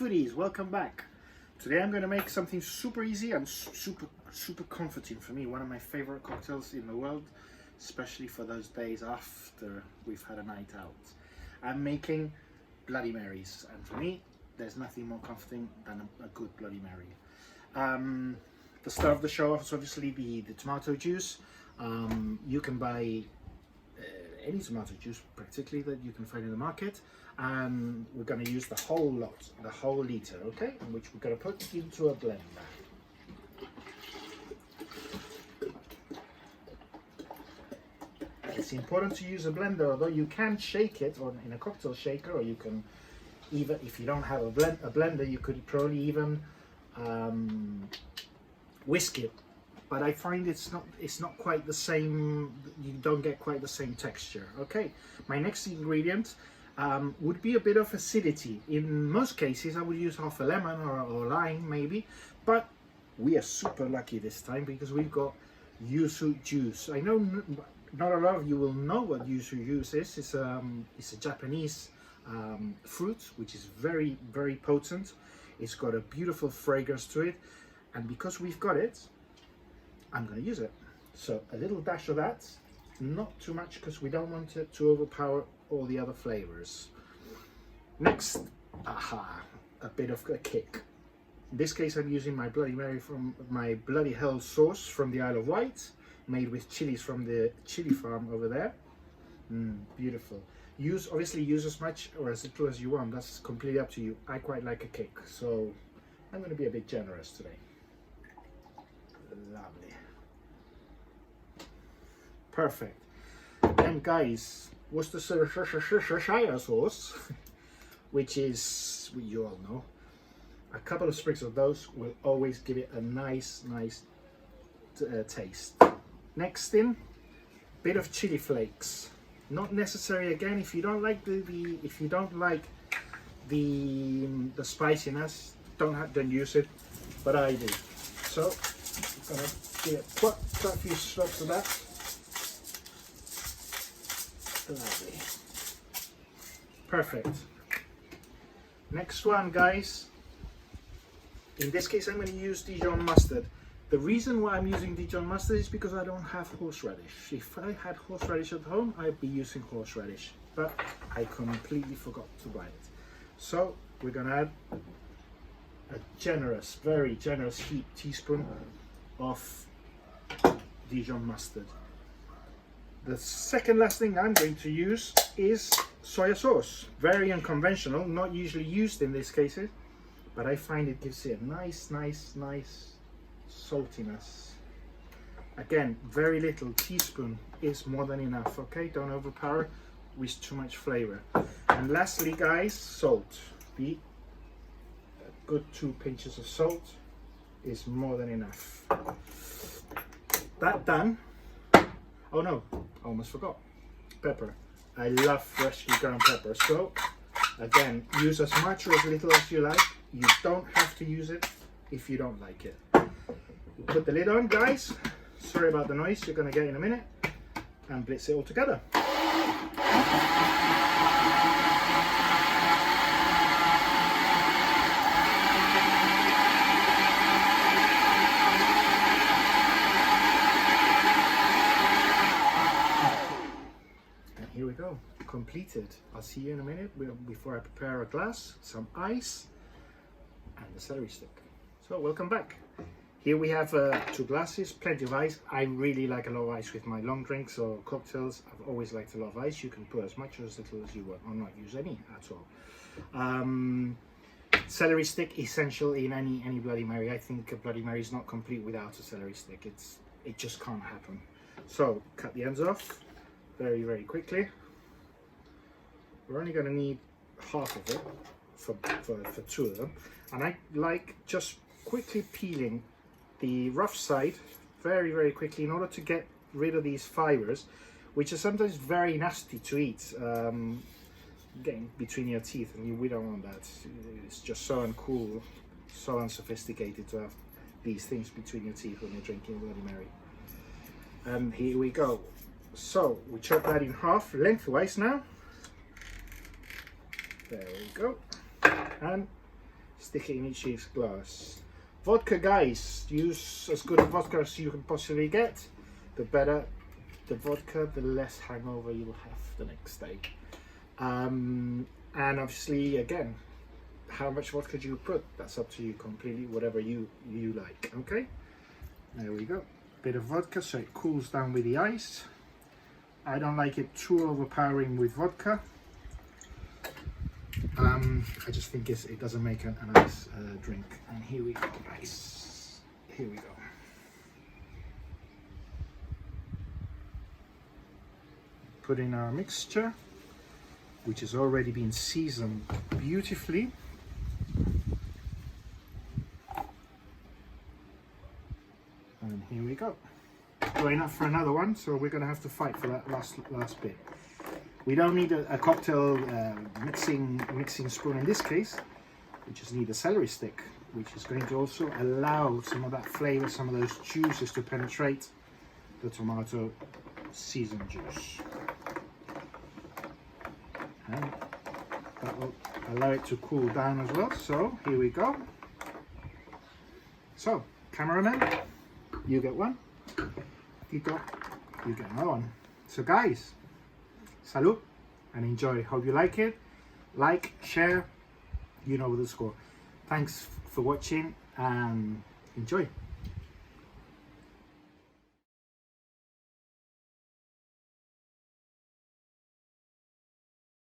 foodies, welcome back. Today I'm going to make something super easy and super comforting for me. One of my favorite cocktails in the world, especially for those days after we've had a night out. I'm making Bloody Marys, and for me there's nothing more comforting than a good Bloody Mary. The star of the show is obviously the tomato juice. You can buy any tomato juice practically that you can find in the market, and we're going to use the whole lot, the whole liter, okay, which we're going to put into a blender. It's important to use a blender, although you can shake it in a cocktail shaker, or you can even, if you don't have a blender, you could probably even whisk it. But I find it's not quite the same. You don't get quite the same texture. Okay, my next ingredient would be a bit of acidity. In most cases, I would use half a lemon or lime maybe, but we are super lucky this time because we've got yuzu juice. I know not a lot of you will know what yuzu juice is. It's a Japanese fruit which is very potent. It's got a beautiful fragrance to it, and because we've got it, I'm going to use it. So a little dash of that, not too much because we don't want it to overpower all the other flavors. Next, a bit of a kick. In this case, I'm using my Bloody Mary from my Bloody Hell sauce from the Isle of Wight, made with chilies from the chili farm over there. Beautiful. Obviously use as much or as little as you want. That's completely up to you. I quite like a kick, so I'm going to be a bit generous today. Lovely. Perfect. And guys, Worcestershire sauce, which is, you all know, a couple of sprigs of those will always give it a nice taste. Next in, bit of chili flakes. Not necessary again if you don't like the spiciness. Don't use it, but I do. So I'm gonna give it quite a few strokes of that. Lovely. Perfect. Next one, guys. In this case, I'm going to use Dijon mustard. The reason why I'm using Dijon mustard is because I don't have horseradish. If I had horseradish at home, I'd be using horseradish, but I completely forgot to buy it. So we're going to add a generous, very generous teaspoon of Dijon mustard. The second last thing I'm going to use is soy sauce. Very unconventional, not usually used in these cases, but I find it gives it a nice saltiness. Again, very little teaspoon is more than enough, okay? Don't overpower with too much flavor. And lastly, guys, salt. A good 2 pinches of salt is more than enough. That done. Oh no, I almost forgot. Pepper. I love freshly ground pepper. So again, use as much or as little as you like. You don't have to use it if you don't like it. Put the lid on, guys. Sorry about the noise you're going to get in a minute. And blitz it all together. Here we go, completed. I'll see you in a minute before I prepare a glass, some ice, and the celery stick. So welcome back. Here we have 2 glasses, plenty of ice. I really like a lot of ice with my long drinks or cocktails. I've always liked a lot of ice. You can put as much or as little as you want, or not use any at all. Celery stick, essential in any Bloody Mary. I think a Bloody Mary is not complete without a celery stick. It just can't happen. So cut the ends off. Very quickly. We're only going to need half of it for 2 of them, and I like just quickly peeling the rough side very quickly in order to get rid of these fibers, which are sometimes very nasty to eat, getting between your teeth, and we don't want that. It's just so uncool, so unsophisticated to have these things between your teeth when you're drinking Bloody Mary. And here we go. So we chop that in half lengthwise now. There we go. And Stick it in each glass. Vodka, guys, use as good a vodka as you can possibly get. The better the vodka, the less hangover you will have the next day. And obviously, again, how much vodka do you put? That's up to you completely, whatever you like. Okay, there we go. Bit of vodka so it cools down with the ice. I don't like it too overpowering with vodka. I just think it doesn't make a nice drink. And here we go, guys. Here we go. Put in our mixture, which has already been seasoned beautifully. And here we go. Going up for another one, so we're going to have to fight for that last bit. We don't need a cocktail mixing spoon in this case. We just need a celery stick, which is going to also allow some of that flavor, some of those juices to penetrate the tomato seasoned juice. And that will allow it to cool down as well. So here we go. So, cameraman, you get one. Tito, you get another one. So guys, salud and enjoy. Hope you like it. Like, share, you know the score. Thanks for watching and enjoy.